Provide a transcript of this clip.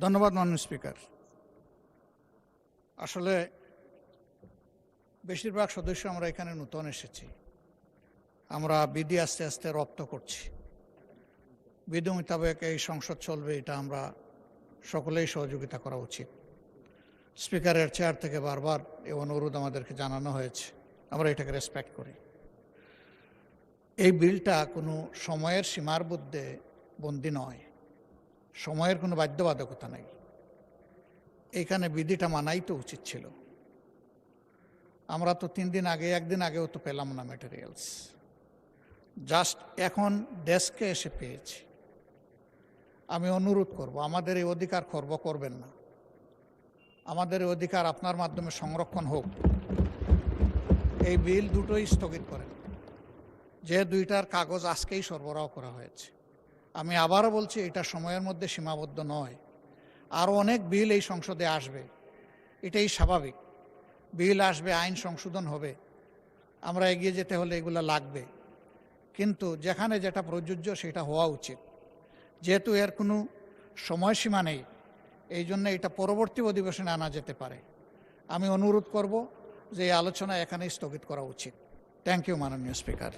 ধন্যবাদ মাননীয় স্পিকার। আসলে বেশিরভাগ সদস্য আমরা এখানে নতুন এসেছি। আমরা বিধি আস্তে আস্তে রপ্ত করছি। বিধি মোতাবেক এই সংসদ চলবে, এটা আমরা সকলেই সহযোগিতা করা উচিত। স্পিকারের চেয়ার থেকে বারবার এই অনুরোধ আমাদেরকে জানানো হয়েছে, আমরা এটাকে রেসপেক্ট করি। এই বিলটা কোনো সময়ের সীমার মধ্যে বন্দী নয়, সময়ের কোনো বাধ্যবাধকতা নেই। এইখানে বিধিটা মানাই তো উচিত ছিল। আমরা তো 3 দিন আগে, একদিন আগেও তো পেলাম না ম্যাটেরিয়ালস, জাস্ট এখন ডেস্কে এসে পেয়েছি। আমি অনুরোধ করব, আমাদের এই অধিকার খর্ব করবেন না। আমাদের এই অধিকার আপনার মাধ্যমে সংরক্ষণ হোক। এই বিল দুটোই স্থগিত করেন, যে দুইটার কাগজ আজকেই সরবরাহ করা হয়েছে। আমি আবারও বলছি, এটা সময়ের মধ্যে সীমাবদ্ধ নয়। আরও অনেক বিল এই সংসদে আসবে, এটাই স্বাভাবিক। বিল আসবে, আইন সংশোধন হবে, আমরা এগিয়ে যেতে হলে এগুলো লাগবে। কিন্তু যেখানে যেটা প্রযোজ্য সেটা হওয়া উচিত। যেহেতু এর কোনো সময়সীমা নেই, এই জন্য এটা পরবর্তী অধিবেশনে আনা যেতে পারে। আমি অনুরোধ করব যে এই আলোচনা এখানেই স্থগিত করা উচিত। থ্যাংক ইউ মাননীয় স্পিকার।